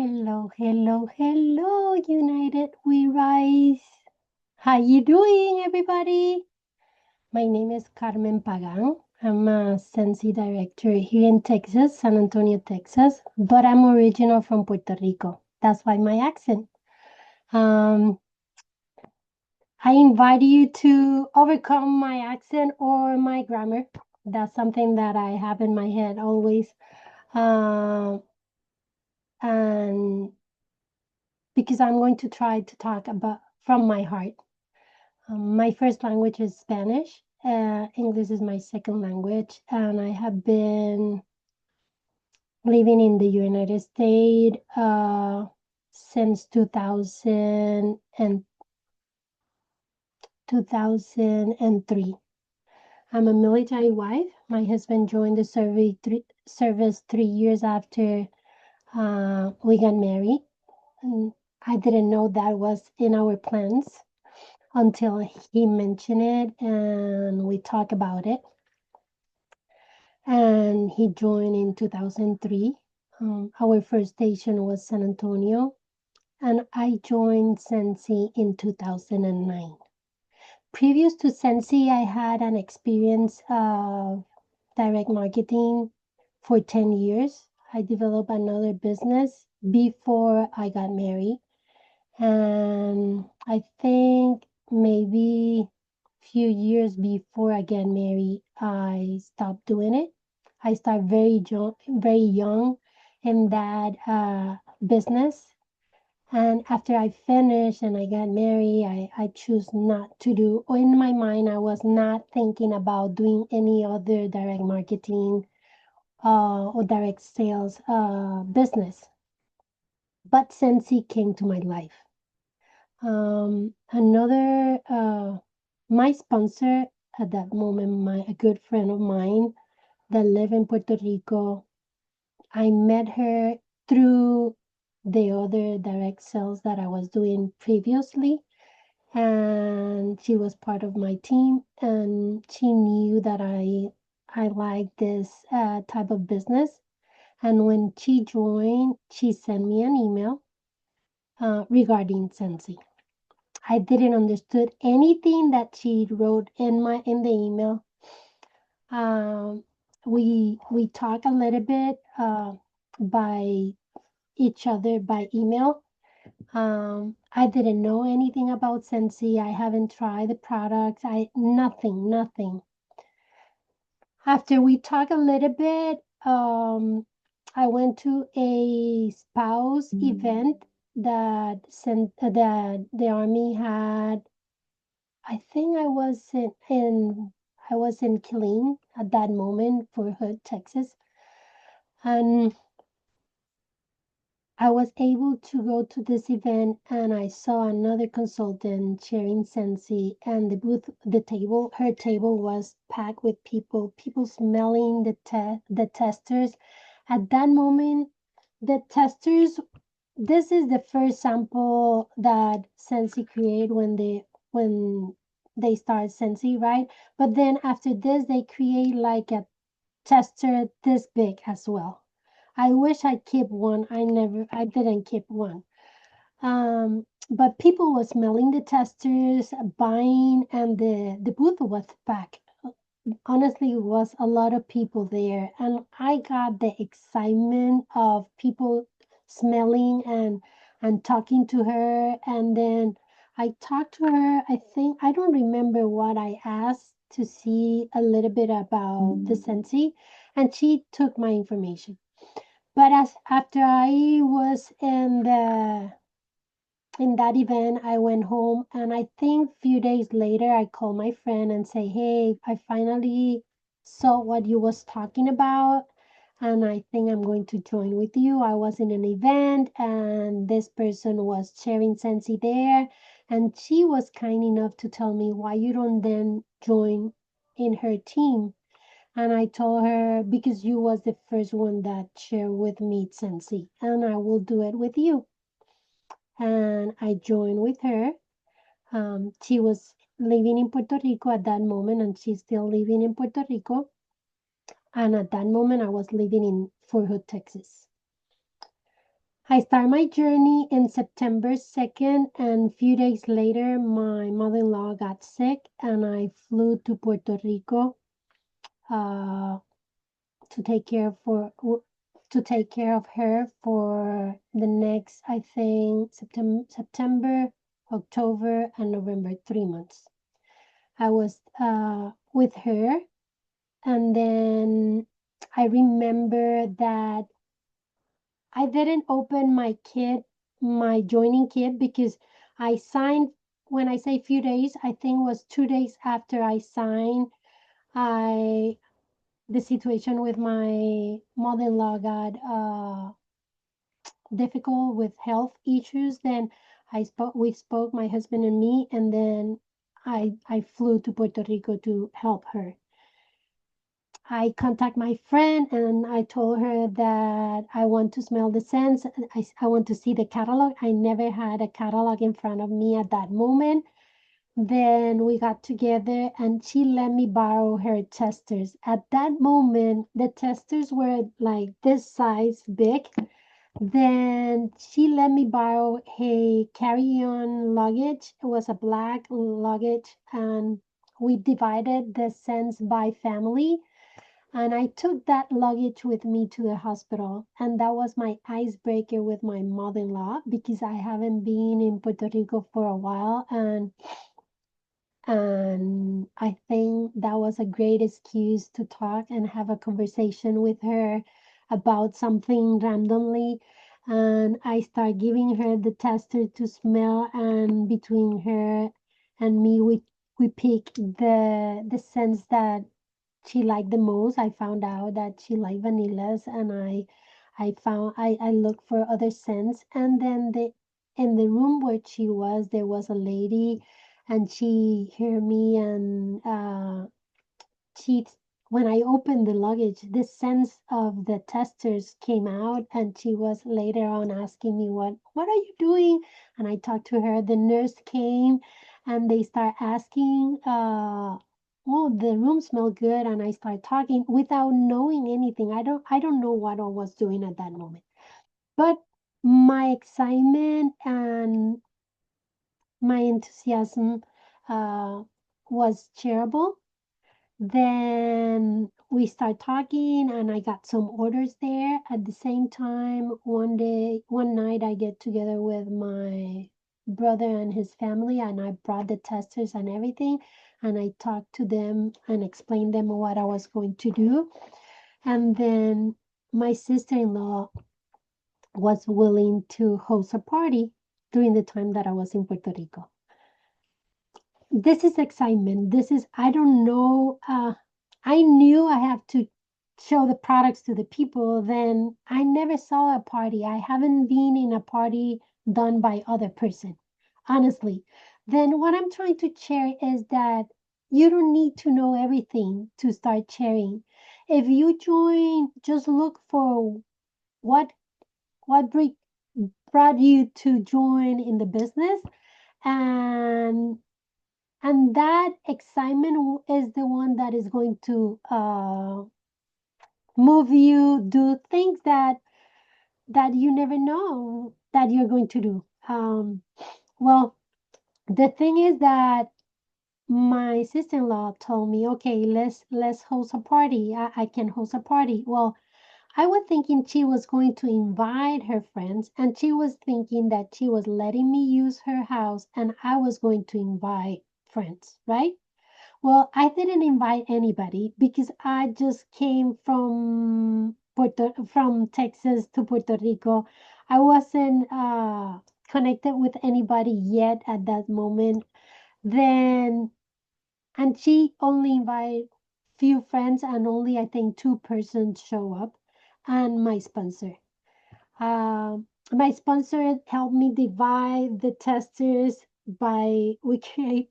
Hello, hello, hello, United We Rise. How you doing, everybody? My name is Carmen Pagan. I'm a Scentsy director here in Texas, San Antonio, Texas, but I'm original from Puerto Rico. That's why my accent. Um, I invite you to overcome my accent or my grammar. That's something that I have in my head always. And because I'm going to try to talk about from my heart. My first language is Spanish. English is my second language, and I have been living in the United States since 2003. I'm a military wife. My husband joined the service 3 years after we got married. And I didn't know that was in our plans until he mentioned it and we talked about it. And he joined in 2003. Our first station was San Antonio, and I joined Scentsy in 2009. Previous to Scentsy, I had an experience of direct marketing for 10 years. I developed another business before I got married. And I think maybe few years before I get married, I stopped doing it. I started very young in that business. And after I finished and I got married, I choose not to do, or in my mind, I was not thinking about doing any other direct marketing or direct sales business. But Scentsy came to my life. Another, my sponsor at that moment, a good friend of mine that lived in Puerto Rico, I met her through the other direct sales that I was doing previously. And she was part of my team, and she knew that I like this type of business. And when she joined, she sent me an email regarding Scentsy. I didn't understood anything that she wrote in the email. Um, we talk a little bit by each other by email. I didn't know anything about Scentsy. I haven't tried the products. Nothing. After we talk a little bit, I went to a spouse event that the army had. I think I was in Killeen at that moment for Hood, Texas, and I was able to go to this event and I saw another consultant sharing Scentsy, and her table was packed with people smelling the testers. At that moment, the testers, this is the first sample that Scentsy create when they start Scentsy, right? But then after this, they create like a tester this big as well. I wish I kept one. I didn't keep one. But people were smelling the testers, buying, and the booth was packed. Honestly, it was a lot of people there, and I got the excitement of people smelling and talking to her. And then I talked to her. I think I don't remember what I asked to see a little bit about the Scentsy, and she took my information. But as after I was in that event, I went home, and I think a few days later I called my friend and say, "Hey, I finally saw what you was talking about, and I think I'm going to join with you." I was in an event and this person was sharing Scentsy there, and she was kind enough to tell me why you don't then join in her team. And I told her, because you was the first one that shared with me Scentsy, and I will do it with you. And I joined with her. She was living in Puerto Rico at that moment, and she's still living in Puerto Rico. And at that moment, I was living in Fort Hood, Texas. I start my journey in September 2nd, and a few days later, my mother-in-law got sick, and I flew to Puerto Rico uh, to take care to take care of her for the next, I think, September, October, and November, 3 months. I was with her, and then I remember that I didn't open my joining kit, because I signed, when I say few days, I think it was 2 days after I signed. I The situation with my mother-in-law got difficult with health issues. Then we spoke, my husband and me, and then I flew to Puerto Rico to help her. I contact my friend and I told her that I want to smell the scents. I want to see the catalog. I never had a catalog in front of me at that moment. Then we got together and she let me borrow her testers. At that moment, the testers were like this size big. Then she let me borrow a carry-on luggage. It was a black luggage, and we divided the scents by family. And I took that luggage with me to the hospital. And that was my icebreaker with my mother in law, because I haven't been in Puerto Rico for a while. And I think that was a great excuse to talk and have a conversation with her about something randomly. And I start giving her the tester to smell, and between her and me, we pick the scents that she liked the most. I found out that she liked vanillas, and I looked for other scents. And then in the room where she was, there was a lady, and she heard me, and she when I opened the luggage, the sense of the testers came out, and she was later on asking me, what are you doing? And I talked to her. The nurse came, and they start asking, oh, the room smelled good, and I start talking without knowing anything. I don't know what I was doing at that moment. But my excitement and my enthusiasm was shareable. Then we start talking, and I got some orders there. At the same time, one night, I get together with my brother and his family, and I brought the testers and everything, and I talked to them and explained them what I was going to do. And then my sister-in-law was willing to host a party during the time that I was in Puerto Rico. This is excitement. I don't know. I knew I have to show the products to the people. Then I never saw a party. I haven't been in a party done by other person, honestly. Then what I'm trying to share is that you don't need to know everything to start sharing. If you join, just look for what what bring, brought you to join in the business, and that excitement is the one that is going to move you do things that you never know that you're going to do. Well, the thing is that my sister-in-law told me, okay, let's host a party. I can host a party. Well, I was thinking she was going to invite her friends, and she was thinking that she was letting me use her house, and I was going to invite friends, right? Well, I didn't invite anybody because I just came from Texas to Puerto Rico. I wasn't connected with anybody yet at that moment. Then, and she only invited few friends, and only I think two persons show up, and my sponsor. My sponsor helped me divide the testers by we create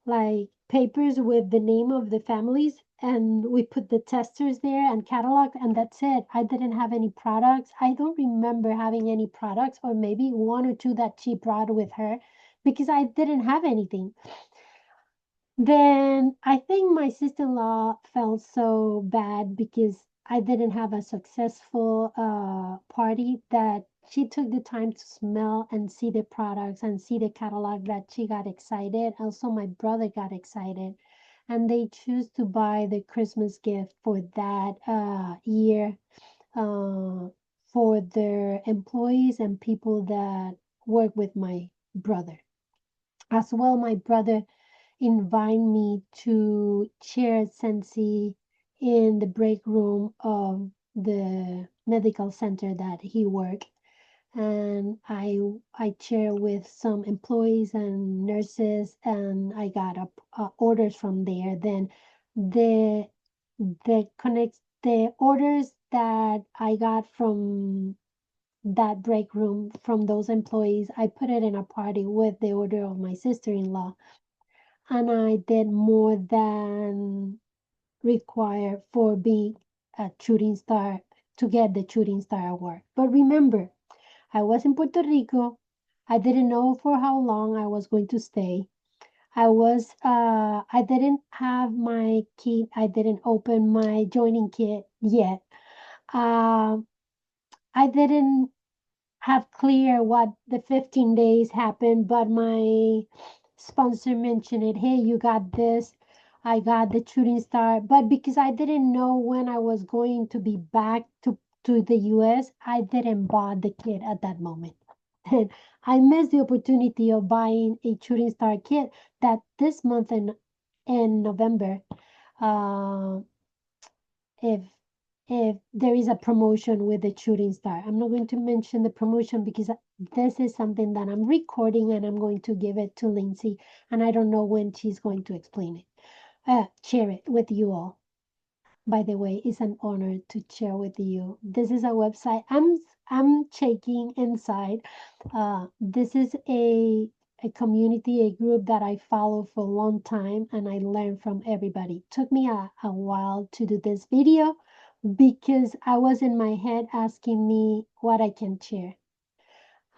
like papers with the name of the families, and we put the testers there and catalog, and that's it. I didn't have any products. I don't remember having any products, or maybe one or two that she brought with her, because I didn't have anything. Then I think my sister-in-law felt so bad because I didn't have a successful party, that she took the time to smell and see the products and see the catalog, that she got excited. Also, my brother got excited, and they choose to buy the Christmas gift for that year, uh, for their employees and people that work with my brother. As well, my brother invite me to chair Scentsy in the break room of the medical center that he worked, and I chair with some employees and nurses, and I got orders from there. Then the the orders that I got from that break room from those employees, I put it in a party with the order of my sister-in-law, and I did more than required for being a shooting star to get the shooting star award. But remember, I was in Puerto Rico. I didn't know for how long I was going to stay. I didn't have my kit. I didn't open my joining kit yet. Uh, I didn't have clear what the 15 days happened, but my sponsor mentioned it. Hey, you got this. I got the shooting star. But because I didn't know when I was going to be back to the US, I didn't buy the kit at that moment. And I missed the opportunity of buying a shooting star kit that this month in November, uh, if there is a promotion with the shooting star. I'm not going to mention the promotion because this is something that I'm recording and I'm going to give it to Lindsay, and I don't know when she's going to explain it, share it with you all. By the way, it's an honor to share with you. This is a website. I'm checking inside. This is a community, a group that I follow for a long time, and I learn from everybody. It took me a while to do this video because I was in my head asking me what I can share.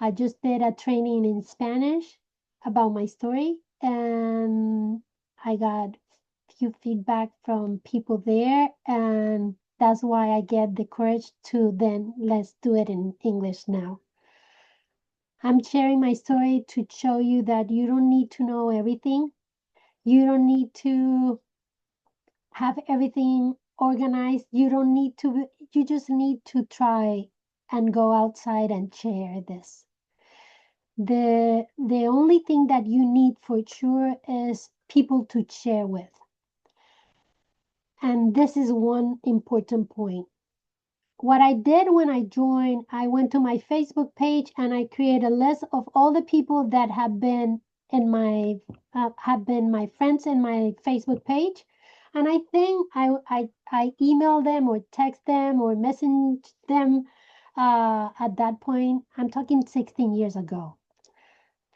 I just did a training in Spanish about my story, and I got few feedback from people there, and that's why I get the courage to then let's do it in English now. I'm sharing my story to show you that you don't need to know everything. You don't need to have everything organized. You don't need to, you just need to try and go outside and share this. The only thing that you need for sure is people to share with. And this is one important point. What I did when I joined, I went to my Facebook page and I created a list of all the people that have been my friends in my Facebook page. And I think I emailed them or text them or message them at that point. I'm talking 16 years ago.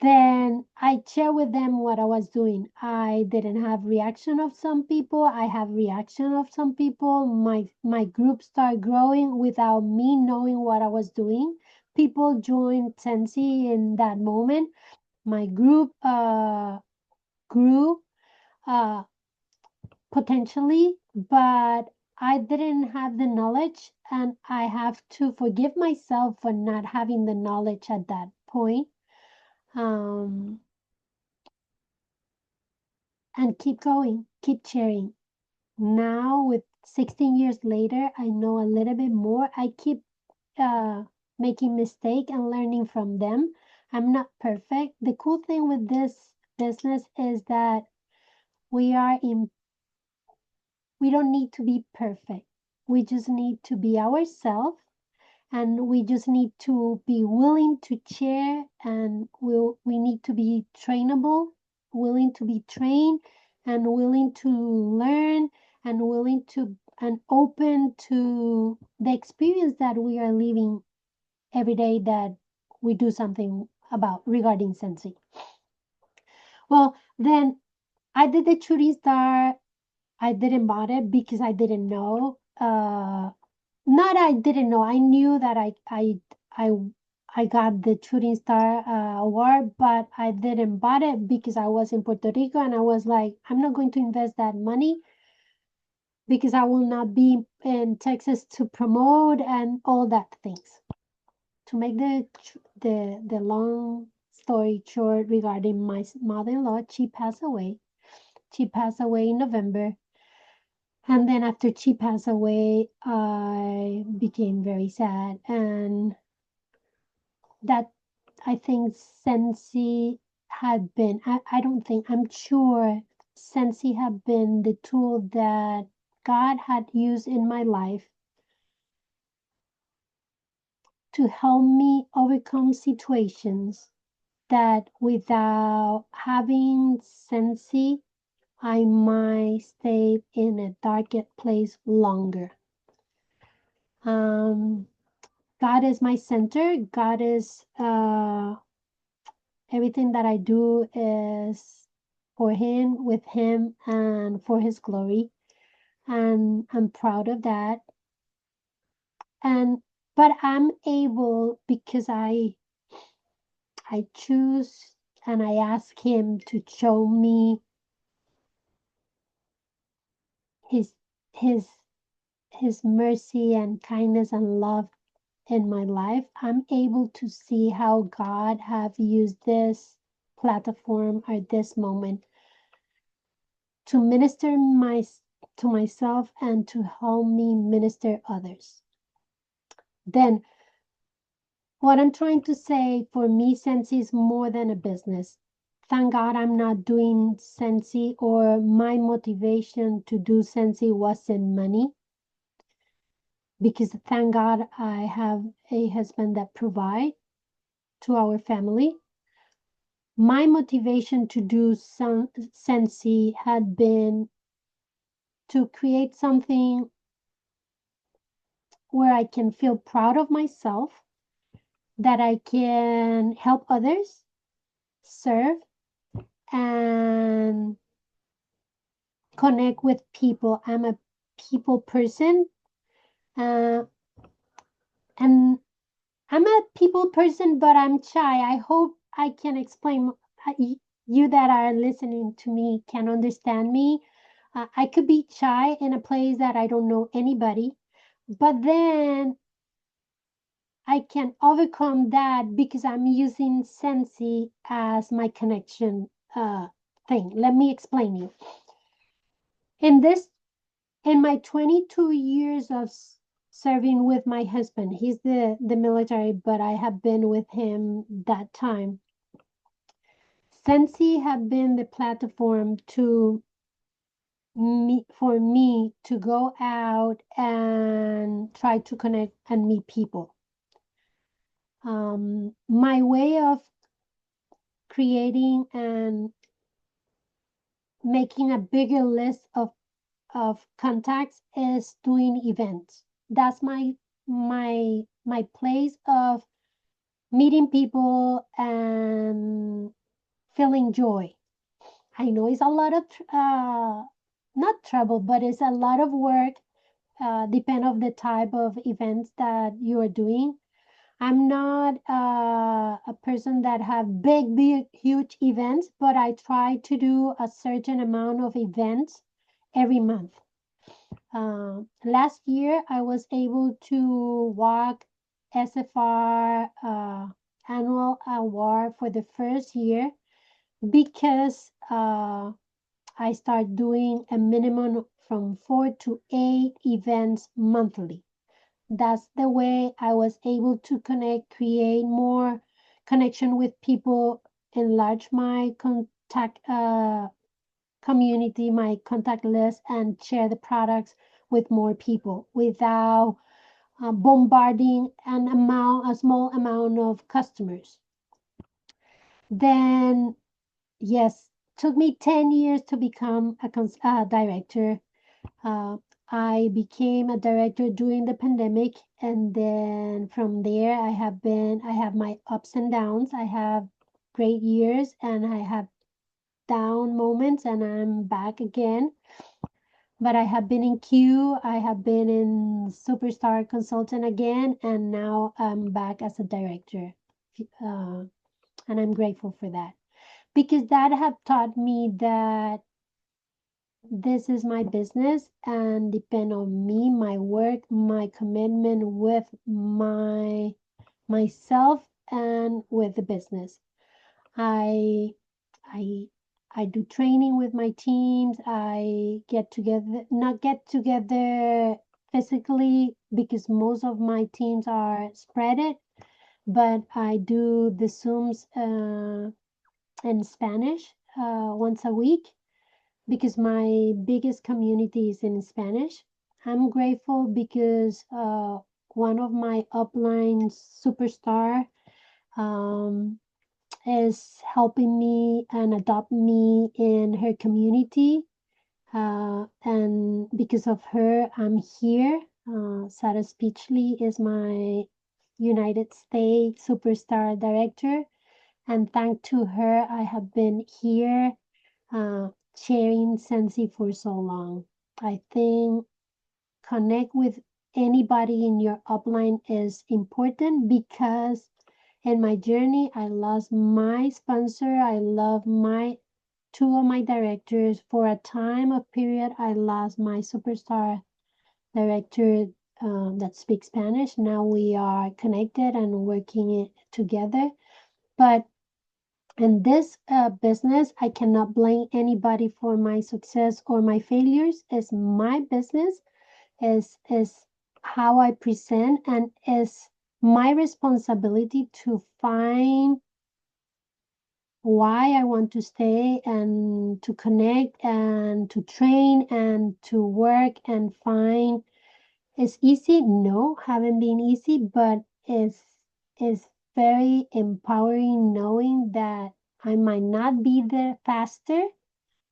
Then I share with them what I was doing. I didn't have reaction of some people. I have reaction of some people. My group started growing without me knowing what I was doing. People joined Scentsy in that moment. My group grew uh, potentially, but I didn't have the knowledge, and I have to forgive myself for not having the knowledge at that point. Um, and keep going, keep sharing. Now, with 16 years later, I know a little bit more. I keep making mistake and learning from them. I'm not perfect. The cool thing with this business is that we are in. We don't need to be perfect. We just need to be ourselves, and we just need to be willing to share, and we need to be trainable, willing to be trained, and willing to learn, and willing to and open to the experience that we are living every day, that we do something about regarding Sensei. Well, then I did the shooting star. I didn't bought it because I didn't know. Not I didn't know. I knew that I I got the shooting star award, but I didn't bought it because I was in Puerto Rico, and I was like, I'm not going to invest that money because I will not be in Texas to promote and all that things. to make the long story short regarding my mother-in-law, she passed away. She passed away in November. And then after she passed away, I became very sad. And that, I think Scentsy had been, I don't think, I'm sure Scentsy had been the tool that God had used in my life to help me overcome situations that without having Scentsy, I might stay in a darker place longer. Um, God is my center. God is everything that I do is for Him, with Him, and for His glory. And I'm proud of that. And but I'm able because I choose and I ask Him to show me His His His mercy and kindness and love in my life. I'm able to see how God have used this platform or this moment to minister to myself and to help me minister others. Then what I'm trying to say, for me, Scentsy is more than a business. Thank God I'm not doing Scentsy, or my motivation to do Scentsy wasn't money, because thank God I have a husband that provide to our family. My motivation to do some Scentsy had been to create something where I can feel proud of myself, that I can help others, serve, and connect with people. I'm a people person, uh, and I'm a people person, but I'm shy. I hope I can explain. You that are listening to me can understand me. I could be shy in a place that I don't know anybody, but then I can overcome that because I'm using Scentsy as my connection thing. Let me explain you. In this, in my 22 years of serving with my husband, he's the military, but I have been with him that time. Scentsy have been the platform to me, for me to go out and try to connect and meet people. My way of creating and making a bigger list of contacts is doing events. That's my place of meeting people and feeling joy. I know it's a lot of not trouble, but it's a lot of work. Depend of the type of events that you are doing. I'm not a person that have big, huge events, but I try to do a certain amount of events every month. Last year, I was able to walk SFR annual award for the first year because I start doing a minimum from 4 to 8 events monthly. That's the way I was able to connect, create more connection with people, enlarge my contact community, my contact list, and share the products with more people without bombarding a small amount of customers. Then, yes, took me 10 years to become a director. Uh, I became a director during the pandemic, and then from there, I have my ups and downs. I have great years, and I have down moments, and I'm back again. But I have been in Q, I have been in Superstar Consultant again, and now I'm back as a director. Uh, and I'm grateful for that because that have taught me that this is my business and depend on me, my work, my commitment with my myself and with the business. I I I do training with my teams. I get together, not get together physically because most of my teams are spreaded, but I do the Zooms in Spanish once a week because my biggest community is in Spanish. I'm grateful because one of my upline superstar um, is helping me and adopt me in her community. And because of her, I'm here. Sarah Speechley is my United States superstar director. And thanks to her, I have been here sharing Scentsy for so long. I think connect with anybody in your upline is important because in my journey, I lost my sponsor. I love my two of my directors. For a time of period, I lost my superstar director that speaks Spanish. Now we are connected and working together. But in this business, I cannot blame anybody for my success or my failures. It's my business, is how I present, and is my responsibility to find why I want to stay and to connect and to train and to work and find. It's easy? No, haven't been easy, but it's very empowering knowing that I might not be there faster,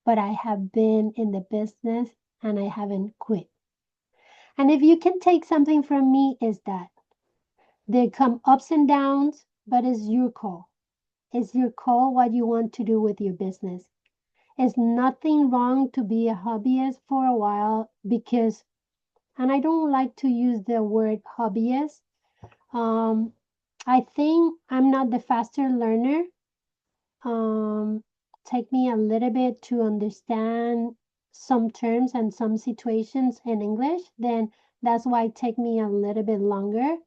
but I have been in the business and I haven't quit. And if you can take something from me, is that there come ups and downs, but it's your call. It's your call what you want to do with your business. It's nothing wrong to be a hobbyist for a while because, and I don't like to use the word hobbyist. Um, I think I'm not the faster learner. Um, Take me a little bit to understand some terms and some situations in English, then that's why it take me a little bit longer.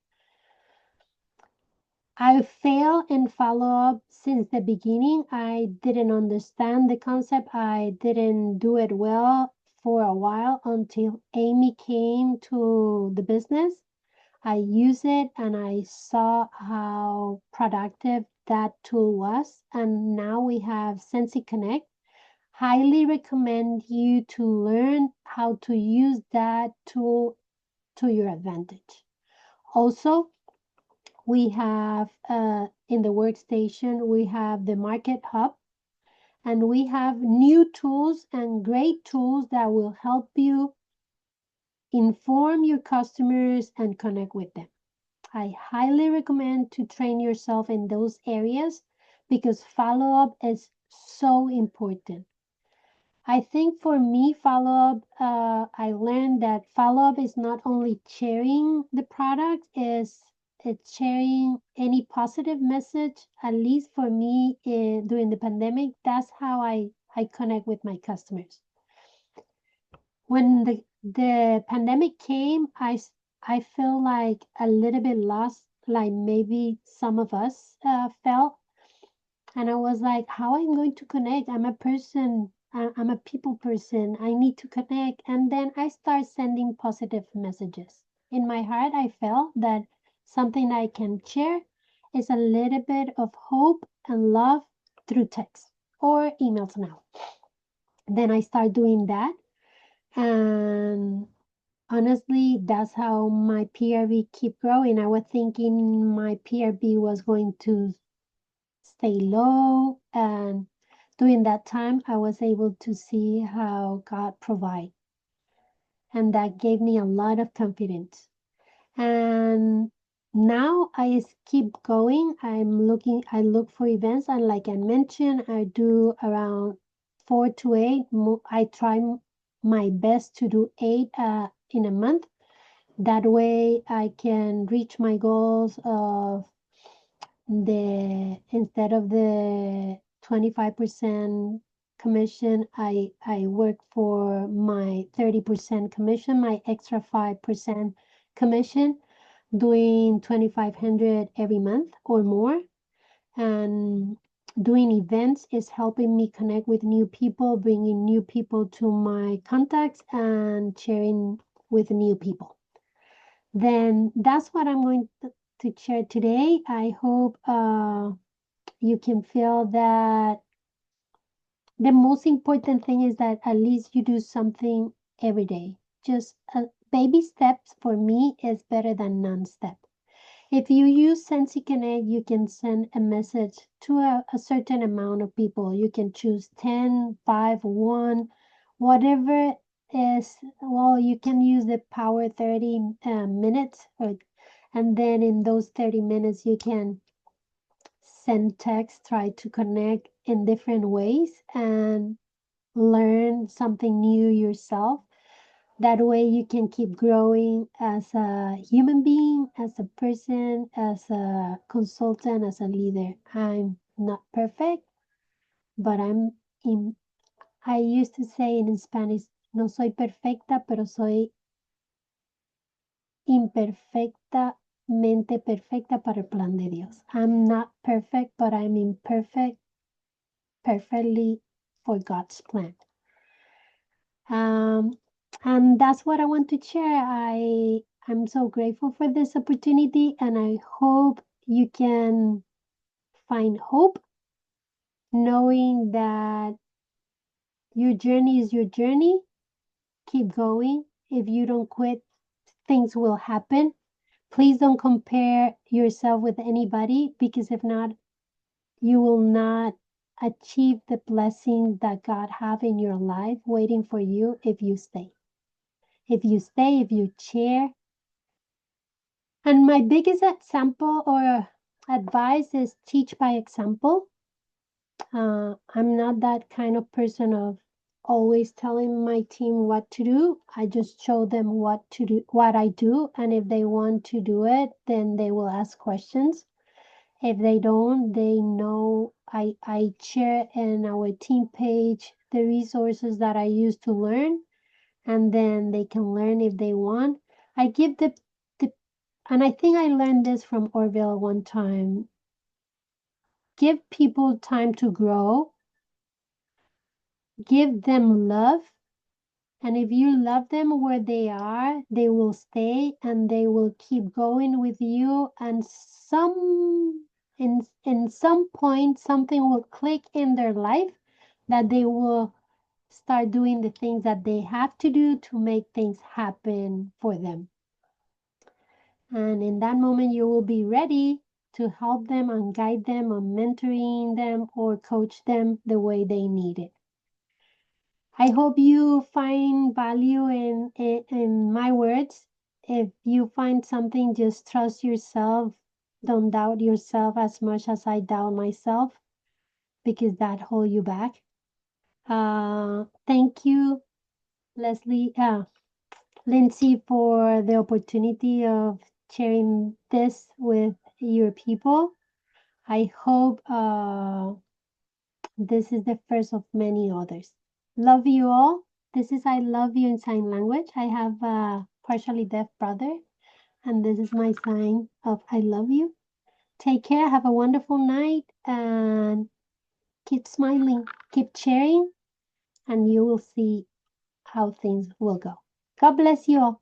I fail in follow up since the beginning. I didn't understand the concept. I didn't do it well for a while until Amy came to the business. I used it and I saw how productive that tool was. And now we have Scentsy Connect. Highly recommend you to learn how to use that tool to your advantage. Also, we have in the workstation, we have the Market Hub, and we have new tools and great tools that will help you inform your customers and connect with them. I highly recommend to train yourself in those areas because follow up is so important. I think for me, follow up, I learned that follow up is not only sharing the product, is it's sharing any positive message. At least for me, during the pandemic, that's how I connect with my customers. When the pandemic came, I feel like a little bit lost, like maybe some of us felt. And I was like, how I'm going to connect? I'm a person, I'm a people person. I need to connect. And then I start sending positive messages. In my heart, I felt that something I can share is a little bit of hope and love through text or emails now. Then I start doing that. And honestly, that's how my PRV keep growing. I was thinking my PRV was going to stay low, and during that time I was able to see how God provide, and that gave me a lot of confidence. And now keep going. I look for events, and like I mentioned, I do around 4 to 8. I try my best to do 8 in a month. That way I can reach my goals of the instead of the 25% commission, I work for my 30% commission, my extra 5% commission. doing 2,500 every month or more. And doing events is helping me connect with new people, bringing new people to my contacts, and sharing with new people. Then that's what I'm going to share today. I hope you can feel that the most important thing is that at least you do something every day. Just baby steps for me is better than non-step. If you use Scentsy Connect, you can send a message to a certain amount of people. You can choose 10, 5, 1, whatever is, well, you can use the power 30 minutes, and then in those 30 minutes, you can send text, try to connect in different ways and learn something new yourself. That way you can keep growing as a human being, as a person, as a consultant, as a leader. I'm not perfect, but I used to say in Spanish, no soy perfecta, pero soy imperfectamente perfecta para el plan de Dios. I'm not perfect, but I'm imperfect perfectly for God's plan. Um, and that's what I want to share. I'm so grateful for this opportunity, and I hope you can find hope, knowing that your journey is your journey. Keep going. If you don't quit, things will happen. Please don't compare yourself with anybody, because if not, you will not achieve the blessings that God have in your life waiting for you if you stay. If you stay, if you share. And my biggest example or advice is teach by example. I'm not that kind of person of always telling my team what to do. I just show them what to do, what I do, and if they want to do it, then they will ask questions. If they don't, they know I share in our team page the resources that I use to learn, and then they can learn if they want. I give the and I think I learned this from Orville one time. Give people time to grow, give them love, and if you love them where they are, they will stay and they will keep going with you. And in some point, something will click in their life that they will start doing the things that they have to do to make things happen for them. And in that moment, you will be ready to help them and guide them or mentoring them or coach them the way they need it. I hope you find value in my words. If you find something, just trust yourself. Don't doubt yourself as much as I doubt myself, because that hold you back. Thank you, Leslie, Lindsay, for the opportunity of sharing this with your people. I hope this is the first of many others. Love you all. This is I love you in sign language. I have a partially deaf brother, and this is my sign of I love you. Take care. Have a wonderful night, and keep smiling, keep sharing, and you will see how things will go. God bless you all.